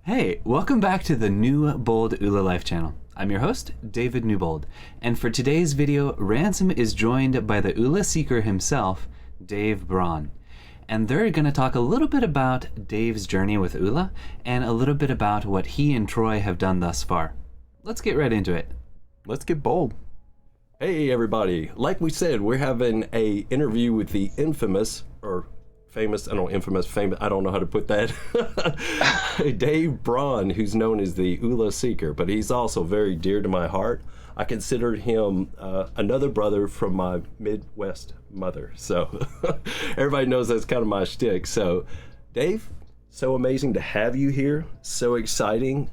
Hey, welcome back to the New Bold Oola Life channel. I'm your host, David Newbold, and for today's video, Ransom is joined by the Oola seeker himself, Dave Braun. And they're going to talk a little bit about Dave's journey with Oola and a little bit about what he and Troy have done thus far. Let's get right into it. Let's get bold. Hey everybody, like we said, we're having a interview with the infamous, or famous, I don't know, famous, I don't know how to put that, Dave Braun, who's known as the Oola Seeker, but he's also very dear to my heart. I consider him another brother from my Midwest mother, so everybody knows that's kind of my shtick. So Dave, so amazing to have you here, so exciting.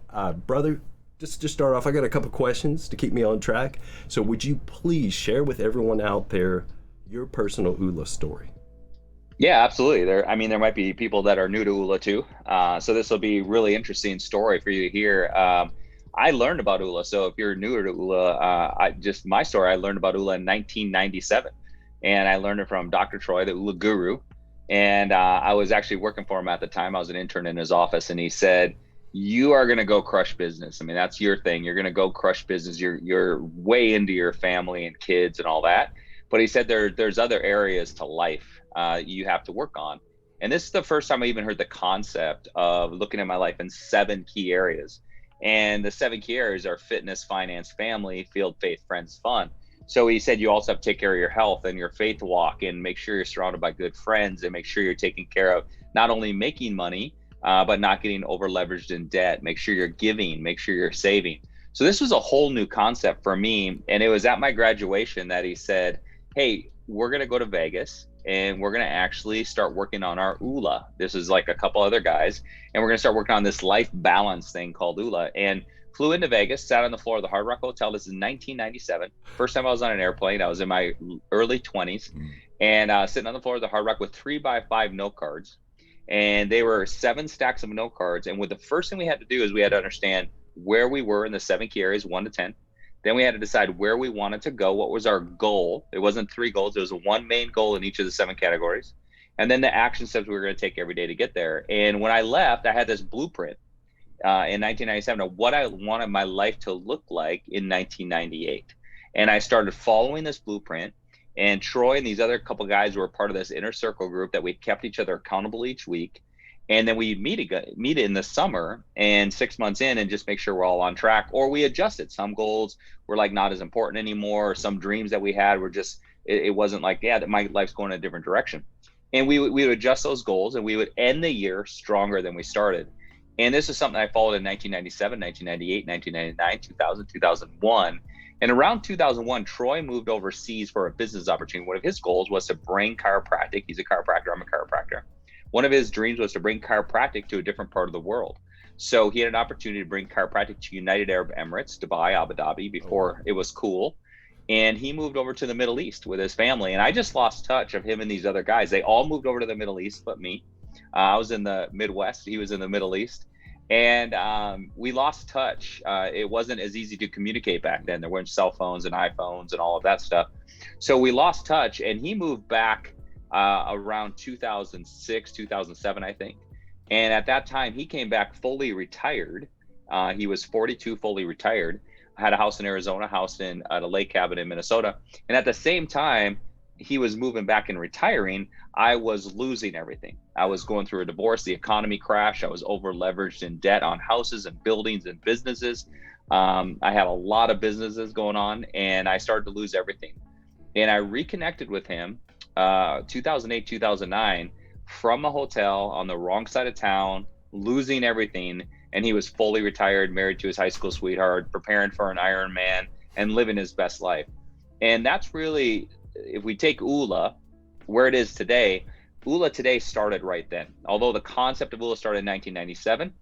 Brother, just to start off, I got a couple questions to keep me on track. So would you please share with everyone out there your personal Oola story? Yeah, absolutely. There might be people that are new to Oola too. So this will be a really interesting story for you to hear. I learned about Oola. So if you're newer to Oola, my story, I learned about Oola in 1997. And I learned it from Dr. Troy, the Oola Guru. And I was actually working for him at the time. I was an intern in his office, and he said, you are going to go crush business. I mean, that's your thing. You're going to go crush business. You're way into your family and kids and all that. But he said there's other areas to life you have to work on. And this is the first time I even heard the concept of looking at my life in 7 key areas. And the 7 key areas are fitness, finance, family, field, faith, friends, fun. So he said you also have to take care of your health and your faith walk, and make sure you're surrounded by good friends, and make sure you're taking care of not only making money, but not getting over leveraged in debt. Make sure you're giving, make sure you're saving. So this was a whole new concept for me. And it was at my graduation that he said, hey, we're going to go to Vegas and we're going to actually start working on our Oola. This is like a couple other guys. And we're going to start working on this life balance thing called Oola. And flew into Vegas, sat on the floor of the Hard Rock Hotel. This is 1997. First time I was on an airplane. I was in my early 20s. And sitting on the floor of the Hard Rock with 3x5 note cards. And they were 7 stacks of note cards. And with the first thing we had to do is we had to understand where we were in the 7 key areas, 1 to 10. Then we had to decide where we wanted to go. What was our goal? It wasn't 3 goals. It was 1 main goal in each of the 7 categories. And then the action steps we were going to take every day to get there. And when I left, I had this blueprint in 1997 of what I wanted my life to look like in 1998. And I started following this blueprint. And Troy and these other couple guys were part of this inner circle group that we kept each other accountable each week. And then we meet in the summer and 6 months in and just make sure we're all on track, or we adjusted. Some goals were like not as important anymore. Or some dreams that we had were just, it wasn't like, yeah, that my life's going in a different direction. And we would adjust those goals, and we would end the year stronger than we started. And this is something I followed in 1997, 1998, 1999, 2000, 2001. And around 2001, Troy moved overseas for a business opportunity. One of his goals was to bring chiropractic. He's a chiropractor. I'm a chiropractor. One of his dreams was to bring chiropractic to a different part of the world. So he had an opportunity to bring chiropractic to United Arab Emirates, Dubai, Abu Dhabi, before it was cool. And he moved over to the Middle East with his family. And I just lost touch of him and these other guys. They all moved over to the Middle East, but me. I was in the Midwest. He was in the Middle East. And we lost touch. It wasn't as easy to communicate back then. There weren't cell phones and iPhones and all of that stuff. So we lost touch, and he moved back around 2006, 2007, I think. And at that time, he came back fully retired. He was 42, fully retired, had a house in Arizona, house in at a lake cabin in Minnesota. And at the same time, he was moving back and retiring, I was losing everything. I was going through a divorce, the economy crashed, I was over leveraged in debt on houses and buildings and businesses. I had a lot of businesses going on, and I started to lose everything. And I reconnected with him 2008, 2009 from a hotel on the wrong side of town, losing everything. And he was fully retired, married to his high school sweetheart, preparing for an Ironman and living his best life. And that's really, if we take Oola, where it is today, Oola today started right then. Although the concept of Oola started in 1997,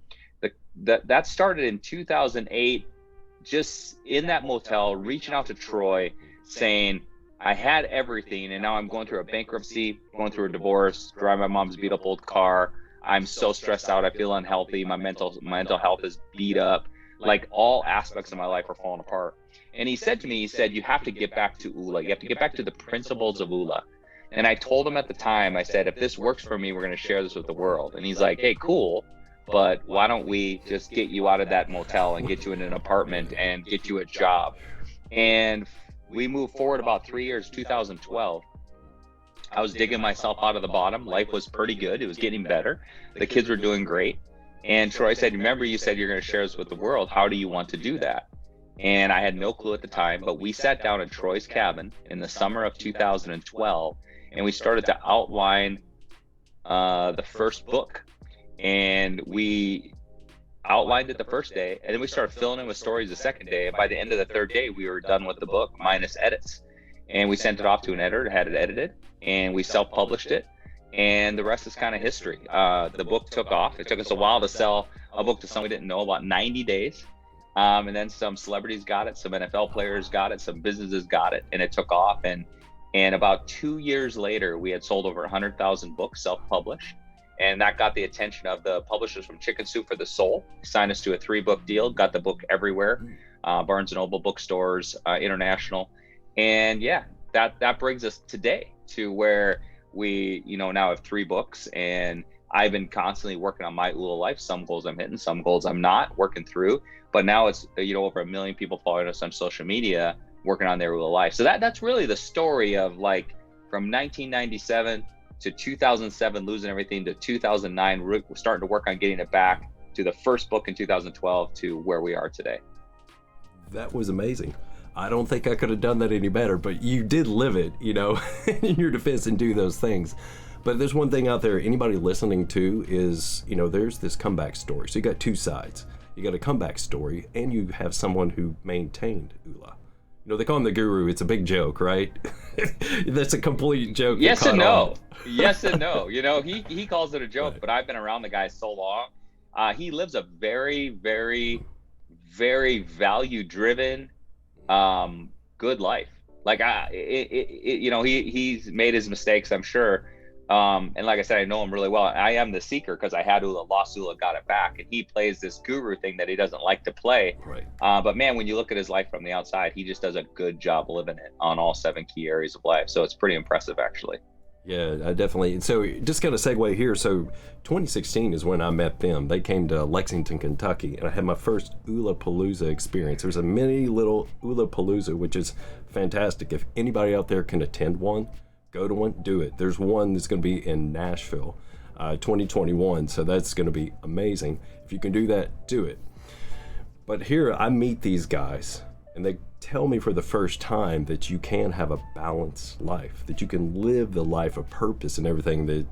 that started in 2008, just in that motel, reaching out to Troy, saying, I had everything, and now I'm going through a bankruptcy, going through a divorce, driving my mom's beat up old car. I'm so stressed out. I feel unhealthy. My mental health is beat up. Like, all aspects of my life are falling apart. And he said to me, you have to get back to Oola. You have to get back to the principles of Oola. And I told him at the time, I said, if this works for me, we're going to share this with the world. And he's like, hey, cool. but why don't we just get you out of that motel and get you in an apartment and get you a job? And we moved forward about 3 years, 2012. I was digging myself out of the bottom. Life was pretty good. It was getting better. The kids were doing great. And Troy said, remember, you said you're going to share this with the world. How do you want to do that? And I had no clue at the time, but we sat down in Troy's cabin in the summer of 2012, and we started to outline the first book. And we outlined it the first day, and then we started filling in with stories the second day. And by the end of the third day, we were done with the book minus edits. And we sent it off to an editor, had it edited, and we self-published it. And the rest is kind of history. The book took off. It took us a while to sell a book to someone we didn't know, about 90 days. And then some celebrities got it, some NFL players got it, some businesses got it, and it took off. And about 2 years later, we had sold over 100,000 books self-published. And that got the attention of the publishers from Chicken Soup for the Soul. Signed us to a 3-book deal, got the book everywhere, Barnes & Noble bookstores, international. And yeah, that brings us today to where we, now have 3 books, and I've been constantly working on my Oola life. Some goals I'm hitting, some goals I'm not working through, but now it's, over 1 million people following us on social media, working on their Oola life. So that's really the story of, like, from 1997 to 2007, losing everything, to 2009, we're starting to work on getting it back, to the first book in 2012, to where we are today. That was amazing. I don't think I could have done that any better, but you did live it, in your defense, and do those things. But there's one thing out there, anybody listening to is, there's this comeback story. So you got 2 sides. You got a comeback story, and you have someone who maintained Oola. They call him the guru. It's a big joke, right? That's a complete joke. Yes and no. Yes and no. He calls it a joke, right. But I've been around the guy so long. He lives a very, very, very value-driven, good life. Like he's made his mistakes, I'm sure. And like I said, I know him really well. I am the seeker because I had Oola, lost Oola, got it back. And he plays this guru thing that he doesn't like to play. Right. But man, when you look at his life from the outside, he just does a good job living it on all 7 key areas of life. So it's pretty impressive, actually. Yeah, I definitely. So just kind of segue here. So 2016 is when I met them. They came to Lexington, Kentucky, and I had my first Oola Palooza experience. There's a mini little Oola Palooza, which is fantastic. If anybody out there can attend one, go to one, do it. There's one that's going to be in Nashville, 2021. So that's going to be amazing. If you can do that, do it. But here I meet these guys, and they tell me for the first time that you can have a balanced life, that you can live the life of purpose and everything that,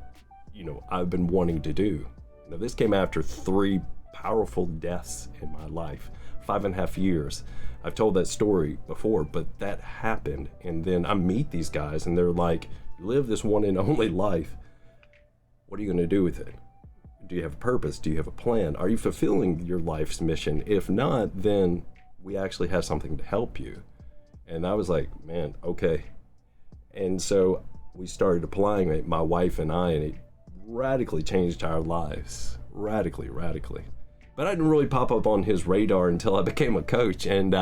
I've been wanting to do. Now, this came after 3 powerful deaths in my life, 5.5 years. I've told that story before, but that happened. And then I meet these guys, and they're like, you live this one and only life. What are you going to do with it? Do you have a purpose? Do you have a plan? Are you fulfilling your life's mission? If not, then we actually have something to help you. And I was like, man, okay. And so we started applying it, my wife and I, and it radically changed our lives. Radically. But I didn't really pop up on his radar until I became a coach. And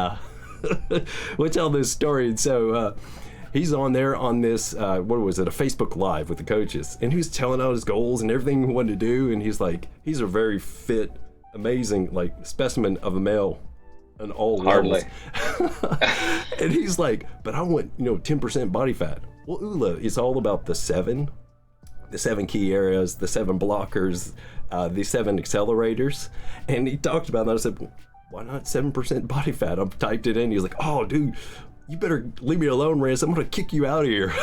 we'll tell this story. And so he's on there on this, a Facebook Live with the coaches. And he was telling out his goals and everything he wanted to do. And he's like, he's a very fit, amazing, like, specimen of a male on all levels. And he's like, but I want, 10% body fat. Well, Oola is all about the 7 key areas, the 7 blockers, the 7 accelerators. And he talked about that. I said, well, why not 7% body fat? I typed it in. He was like, oh, dude, you better leave me alone, Rance. I'm going to kick you out of here.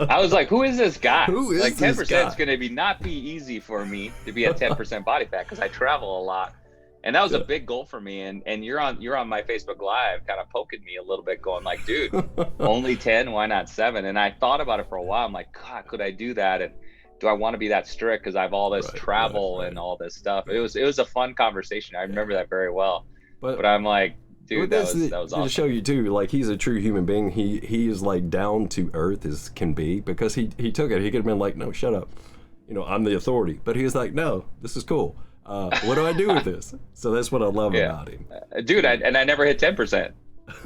I was like, who is this guy? Who is like, 10% this guy? is going to not be easy for me to be at 10% body fat because I travel a lot. And that was a big goal for me. And you're on my Facebook Live kind of poking me a little bit, going like, dude, only 10, why not 7? And I thought about it for a while. I'm like, God, could I do that? And do I want to be that strict? Because I have all this travel and all this stuff. It was a fun conversation. I remember that very well. But I'm like, dude, that was awesome. To show you too, like, he's a true human being. He is like down to earth as can be, because he took it. He could have been like, no, shut up. I'm the authority. But he was like, no, this is cool. What do I do with this? So that's what I love about him. Dude, I never hit 10%.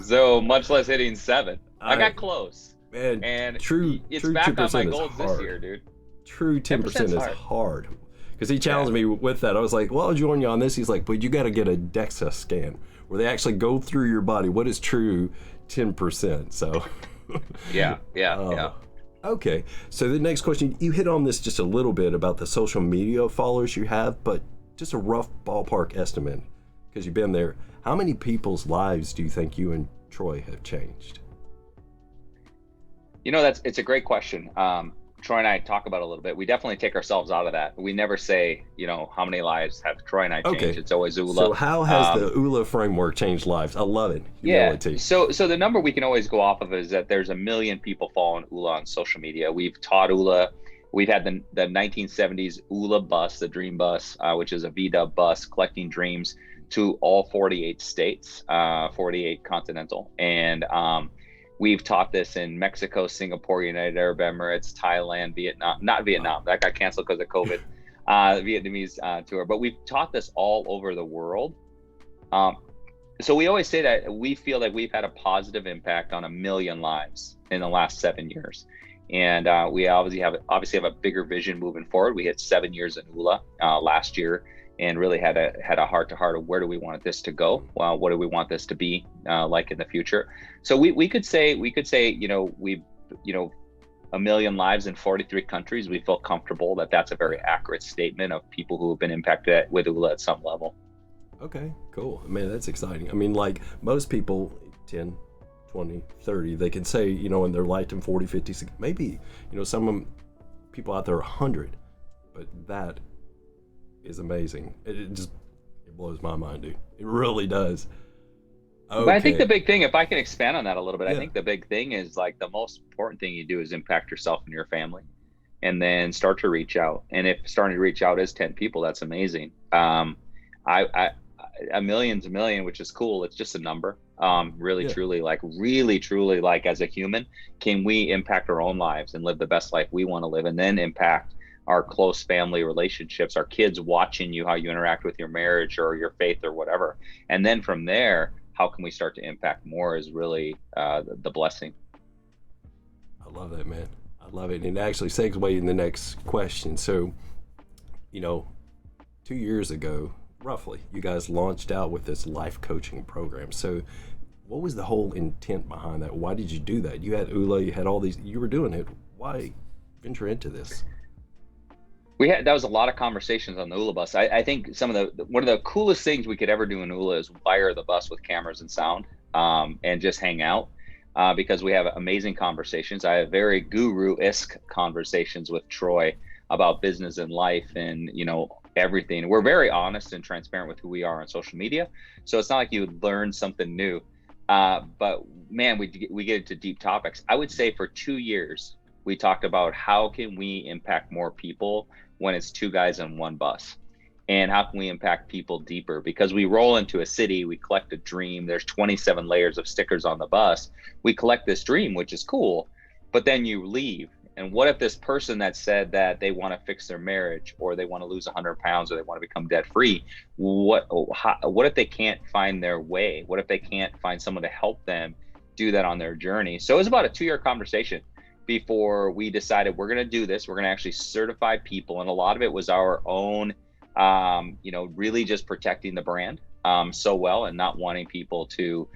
So much less hitting 7. I got close. Man, and it's true back 10% on my goals this year, dude. True 10% is hard. because he challenged me with that. I was like, well, I'll join you on this. He's like, but you got to get a DEXA scan where they actually go through your body. What is true 10%? So yeah. Okay, so the next question, you hit on this just a little bit about the social media followers you have, but just a rough ballpark estimate, because you've been there. How many people's lives do you think you and Troy have changed? It's a great question. Troy and I talk about it a little bit. We definitely take ourselves out of that. We never say, how many lives have Troy and I changed. Okay. It's always Oola. So how has the Oola framework changed lives? I love it. Humility. Yeah. So the number we can always go off of is that there's 1 million people following Oola on social media. We've taught Oola. We've had the 1970s Oola bus, the Dream Bus, which is a VW bus collecting dreams to all 48 states, 48 continental. And we've taught this in Mexico, Singapore, United Arab Emirates, Thailand, Vietnam, not Vietnam, that got canceled because of COVID, Vietnamese tour. But we've taught this all over the world. So we always say that we feel like we've had a positive impact on 1 million lives in the last 7 years. And we obviously have a bigger vision moving forward. We hit 7 years in Oola last year, and really had a heart to heart of where do we want this to go? What do we want this to be like in the future? So we could say, we've 1 million lives in 43 countries. We feel comfortable that that's a very accurate statement of people who have been impacted with Oola at some level. Okay, cool. Man, that's exciting. I mean, like most people, 10, 20, 30, they can say, in their lifetime 40, 50, 60, maybe, some people out there 100, but that is amazing. It blows my mind, dude. It really does. Okay. But I think the big thing, if I can expand on that a little bit, I think the big thing is like the most important thing you do is impact yourself and your family, and then start to reach out. And if starting to reach out is 10 people, that's amazing. A million's a million, which is cool. It's just a number. Really, truly, like as a human, can we impact our own lives and live the best life we want to live, and then impact our close family relationships, our kids watching you, how you interact with your marriage or your faith or whatever. And then from there, how can we start to impact more is really the blessing. I love that, man. I love it. And it actually segues in the next question. So, 2 years ago, roughly, you guys launched out with this life coaching program. So what was the whole intent behind that? Why did you do that? You had Oola, you had all these, you were doing it. Why venture into this? That was a lot of conversations on the Oola bus. I think one of the coolest things we could ever do in Oola is wire the bus with cameras and sound, and just hang out, because we have amazing conversations. I have very guru-esque conversations with Troy about business and life and, everything. We're very honest and transparent with who we are on social media. So it's not like you would learn something new. But man, we get into deep topics. I would say for 2 years, we talked about how can we impact more people when it's 2 guys on 1 bus, and how can we impact people deeper? Because we roll into a city, we collect a dream. There's 27 layers of stickers on the bus. We collect this dream, which is cool, but then you leave. And what if this person that said that they want to fix their marriage, or they want to lose 100 pounds, or they want to become debt free? What if they can't find their way? What if they can't find someone to help them do that on their journey? So it was about a 2-year conversation before we decided we're going to do this. We're going to actually certify people. And a lot of it was our own, really just protecting the brand so well, and not wanting people to,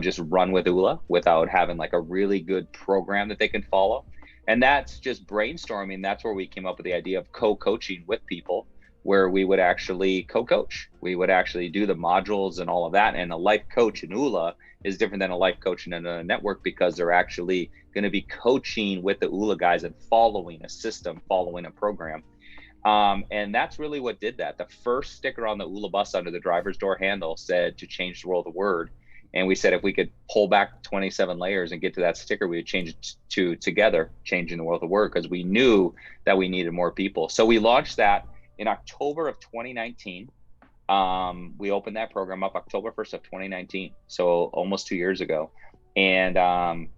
just run with Oola without having like a really good program that they can follow. And that's just brainstorming. That's where we came up with the idea of co-coaching with people, where we would actually co-coach. We would actually do the modules and all of that. And a life coach in Oola is different than a life coach in a network, because they're actually going to be coaching with the Oola guys and following a system, following a program. And that's really what did that. The first sticker on the Oola bus under the driver's door handle said, "To change the world, a word." And we said if we could pull back 27 layers and get to that sticker, we would change it to "Together, changing the world, a word," because we knew that we needed more people. So we launched that in October of 2019. We opened that program up October 1st of 2019. So almost 2 years ago. And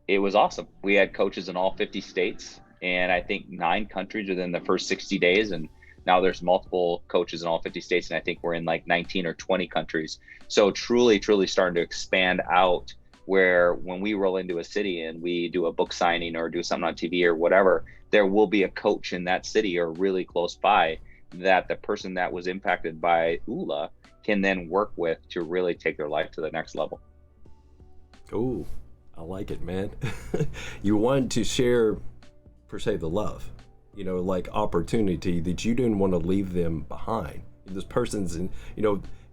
it was awesome. We had coaches in all 50 states, and I think 9 countries within the first 60 days. And now there's multiple coaches in all 50 states. And I think we're in like 19 or 20 countries. So truly, truly starting to expand out where when we roll into a city and we do a book signing or do something on TV or whatever, there will be a coach in that city or really close by that the person that was impacted by Oola can then work with to really take their life to the next level. Ooh, I like it, man. You wanted to share, per se, the love, like opportunity that you didn't want to leave them behind. This person's in,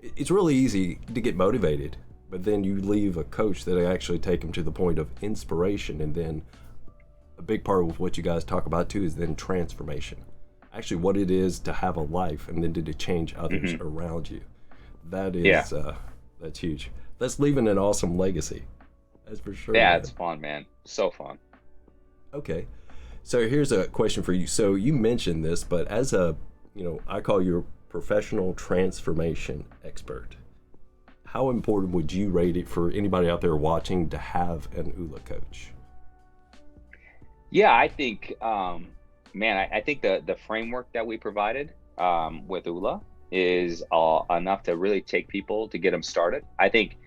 it's really easy to get motivated, but then you leave a coach that actually take them to the point of inspiration. And then a big part of what you guys talk about too is then transformation. Actually what it is to have a life and then to change others around you. That is, that's huge. That's leaving an awesome legacy. That's for sure. Yeah, man. It's fun, man. So fun. Okay. So here's a question for you. So you mentioned this, but as a, I call you a professional transformation expert. How important would you rate it for anybody out there watching to have an Oola coach? Yeah, I think, I think the framework that we provided with Oola is enough to really take people to get them started. I think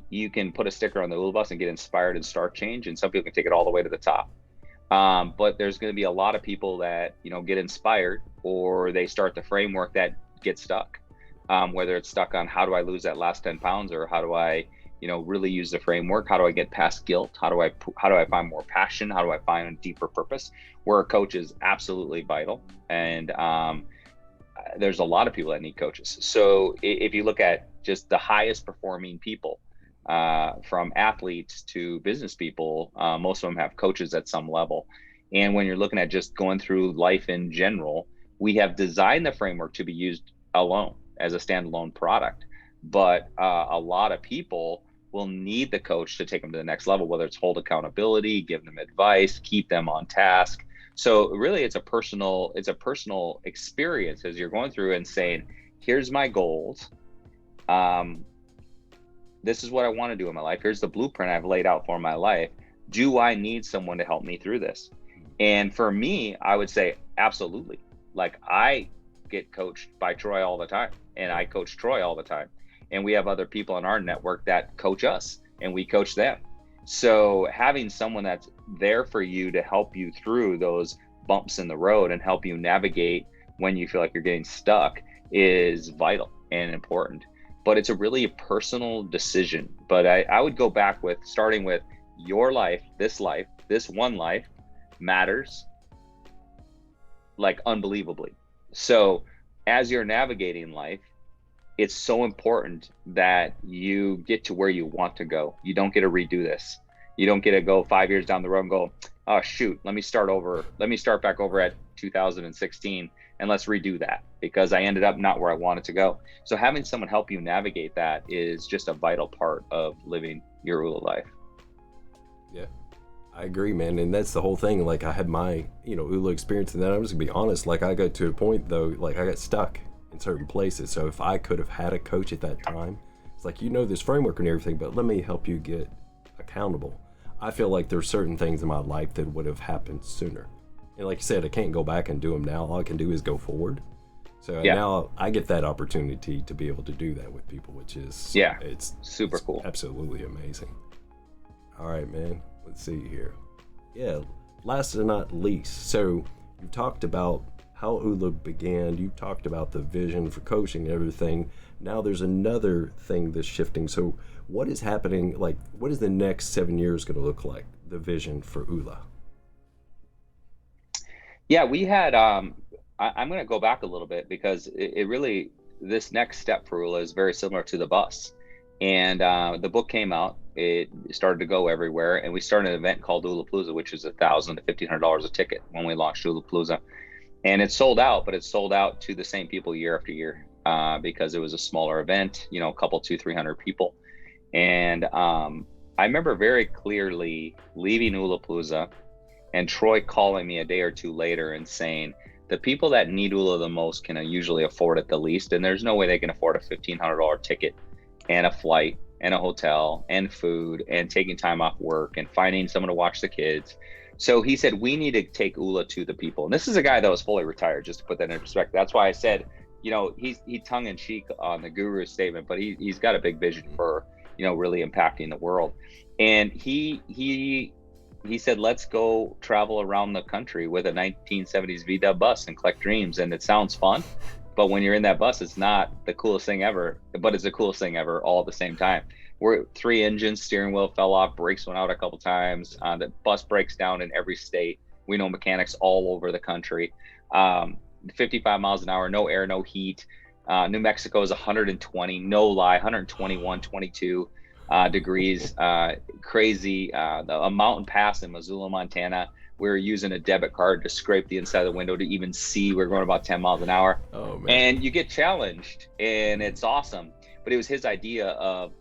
you can put a sticker on the Oola bus and get inspired and start change, and some people can take it all the way to the top. But there's going to be a lot of people that, get inspired, or they start the framework that get stuck. Whether it's stuck on how do I lose that last 10 pounds, or how do I, really use the framework? How do I get past guilt? How do I find more passion? How do I find a deeper purpose? Where a coach is absolutely vital. And there's a lot of people that need coaches. So if you look at just the highest performing people, from athletes to business people, most of them have coaches at some level. And when you're looking at just going through life in general, we have designed the framework to be used alone as a standalone product. But a lot of people will need the coach to take them to the next level, whether it's hold accountability, give them advice, keep them on task. So really it's a personal experience as you're going through and saying, here's my goals. This is what I want to do in my life. Here's the blueprint I've laid out for my life. Do I need someone to help me through this? And for me, I would say absolutely. Like, I get coached by Troy all the time, and I coach Troy all the time. And we have other people in our network that coach us, and we coach them. So having someone that's there for you to help you through those bumps in the road and help you navigate when you feel like you're getting stuck is vital and important. But it's a really personal decision. But I would go back with starting with your life, this one life matters like unbelievably. So as you're navigating life, it's so important that you get to where you want to go. You don't get to redo this. You don't get to go 5 years down the road and go, oh shoot, let me start back over at 2016 and let's redo that because I ended up not where I wanted to go. So having someone help you navigate that is just a vital part of living your Oola life. Yeah, I agree, man. And that's the whole thing. Like, I had my, Oola experience, and then I'm just gonna be honest, like I got to a point though, like I got stuck in certain places. So if I could have had a coach at that time, it's like, this framework and everything, but let me help you get accountable. I feel like there's certain things in my life that would have happened sooner. And like you said, I can't go back and do them now. All I can do is go forward. So now I get that opportunity to be able to do that with people, which is, it's super cool. Absolutely amazing. All right, man, let's see here. Yeah, last but not least, so you talked about how Oola began. You talked about the vision for coaching and everything. Now there's another thing that's shifting. So what is happening? Like, what is the next 7 years going to look like? The vision for Oola. Yeah, we had, I'm going to go back a little bit because it really, this next step for Oola is very similar to the bus. And the book came out, it started to go everywhere. And we started an event called Oola Palooza, which is $1,000 to $1,500 a ticket when we launched Oola Palooza. And it sold out, but it sold out to the same people year after year because it was a smaller event, a couple, 200-300 people. And I remember very clearly leaving Oola Palooza and Troy calling me a day or two later and saying, the people that need Oola the most can usually afford it the least. And there's no way they can afford a $1,500 ticket and a flight and a hotel and food and taking time off work and finding someone to watch the kids. So he said, we need to take Oola to the people. And this is a guy that was fully retired, just to put that in perspective. That's why I said, he tongue in cheek on the guru statement, but he's got a big vision for really impacting the world. And he said, let's go travel around the country with a 1970s VW bus and collect dreams. And it sounds fun, but when you're in that bus, it's not the coolest thing ever, but it's the coolest thing ever all at the same time. We're 3 engines, steering wheel fell off, brakes went out a couple times. The bus breaks down in every state. We know mechanics all over the country. 55 miles an hour, no air, no heat. New Mexico is 120, no lie, 121, 22 degrees. Crazy. A mountain pass in Missoula, Montana. We were using a debit card to scrape the inside of the window to even see. We're going about 10 miles an hour. Oh, man. And you get challenged, and it's awesome. But it was his idea of,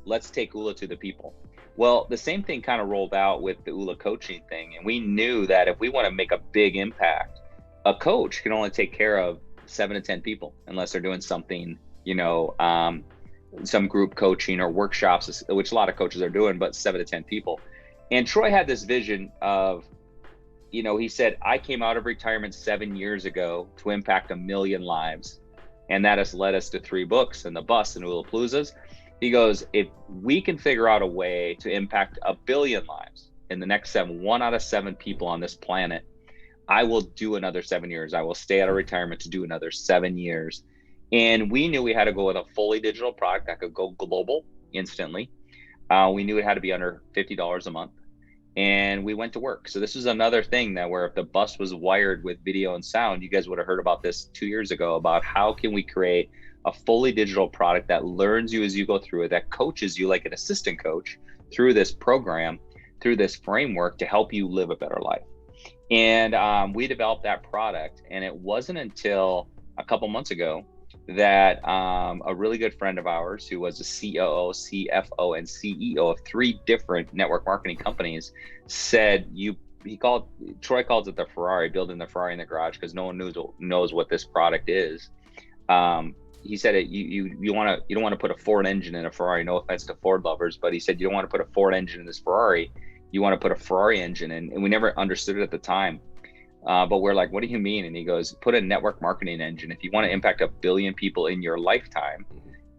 let's take Oola to the people. Well, the same thing kind of rolled out with the Oola Coaching thing. And we knew that if we want to make a big impact, a coach can only take care of 7 to 10 people unless they're doing something, some group coaching or workshops, which a lot of coaches are doing, but 7 to 10 people. And Troy had this vision of, he said, I came out of retirement 7 years ago to impact 1 million lives. And that has led us to 3 books and the bus and Oola Paloozas. He goes, if we can figure out a way to impact 1 billion lives in the next 1 out of 7 people on this planet, I will do another 7 years. I will stay out of retirement to do another 7 years. And we knew we had to go with a fully digital product that could go global instantly. We knew it had to be under $50 a month. And we went to work. So this was another thing that where if the bus was wired with video and sound, you guys would have heard about this 2 years ago, about how can we create a fully digital product that learns you as you go through it, that coaches you like an assistant coach through this program, through this framework to help you live a better life. And we developed that product. And it wasn't until a couple months ago that a really good friend of ours, who was a COO, CFO, and CEO of 3 different network marketing companies, said, Troy calls it the Ferrari, building the Ferrari in the garage, because no one knows what this product is. He said, you don't want to put a Ford engine in a Ferrari. No offense to Ford lovers, but he said, you don't want to put a Ford engine in this Ferrari. You want to put a Ferrari engine in. And we never understood it at the time. But we're like, what do you mean? And he goes, put a network marketing engine. If you want to impact 1 billion people in your lifetime,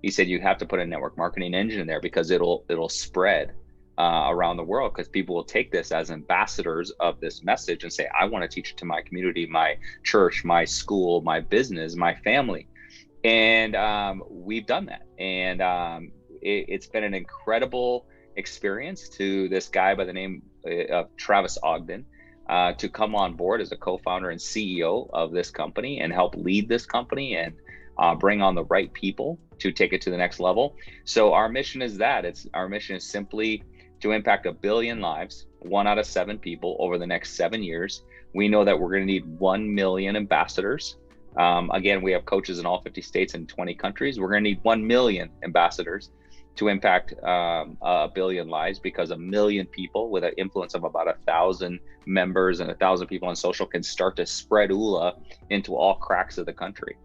he said, you have to put a network marketing engine in there, because it'll spread around the world, because people will take this as ambassadors of this message and say, I want to teach it to my community, my church, my school, my business, my family. And we've done that. And it's been an incredible experience to this guy by the name of Travis Ogden to come on board as a co-founder and CEO of this company and help lead this company and bring on the right people to take it to the next level. So our mission is our mission is simply to impact 1 billion lives, 1 out of 7 people over the next 7 years. We know that we're going to need 1 million ambassadors. Again, we have coaches in all 50 states and 20 countries. We're going to need 1 million ambassadors to impact 1 billion lives, because 1 million people with an influence of about 1,000 members and 1,000 people on social can start to spread Oola into all cracks of the country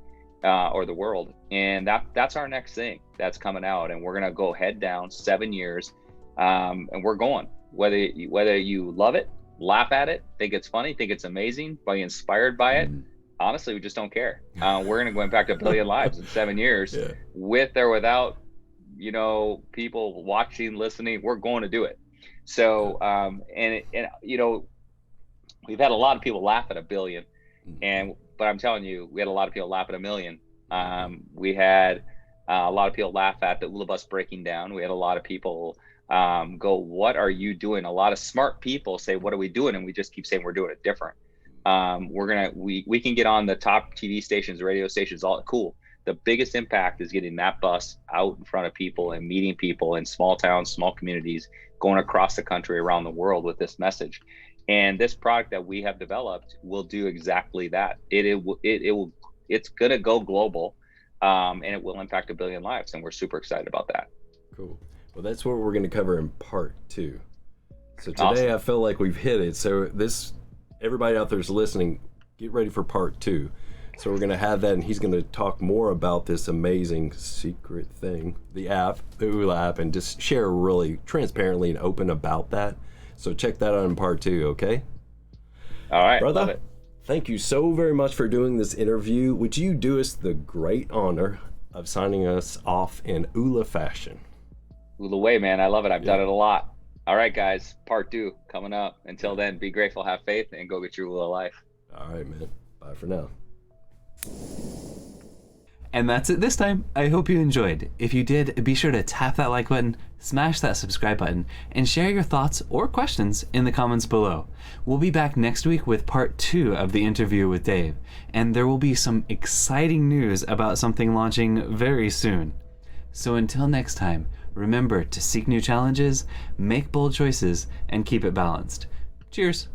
or the world. And that's our next thing that's coming out. And we're going to go head down 7 years. And we're going, whether you love it, laugh at it, think it's funny, think it's amazing, be inspired by it. Honestly, we just don't care. We're going to go impact 1 billion lives in 7 years, with or without people watching, listening. We're going to do it. So we've had a lot of people laugh at 1 billion, but I'm telling you, we had a lot of people laugh at 1 million. We had a lot of people laugh at the Oola bus breaking down. We had a lot of people go, what are you doing? A lot of smart people say, what are we doing? And we just keep saying we're doing it different. We can get on the top TV stations, radio stations, all cool. The biggest impact is getting that bus out in front of people and meeting people in small towns, small communities, going across the country, around the world with this message. And this product that we have developed will do exactly that. It's going to go global, and it will impact 1 billion lives. And we're super excited about that. Cool. Well, that's what we're going to cover in part 2. So today Awesome. I feel like we've hit it. So everybody out there's listening, get ready for part 2. So we're going to have that, and he's going to talk more about this amazing secret thing, the app, the Oola app, and just share really transparently and open about that. So check that out in part 2, okay? All right. Brother, Love it. thank you so very much for doing this interview. Would you do us the great honor of signing us off in Oola fashion? Oola way, man. I love it. I've done it a lot. All right, guys. Part 2 coming up. Until then, be grateful, have faith, and go get your Oola life. All right, man. Bye for now. And that's it this time. I hope you enjoyed. If you did, be sure to tap that like button, smash that subscribe button, and share your thoughts or questions in the comments below. We'll be back next week with part 2 of the interview with Dave, and there will be some exciting news about something launching very soon. So until next time, remember to seek new challenges, make bold choices, and keep it balanced. Cheers.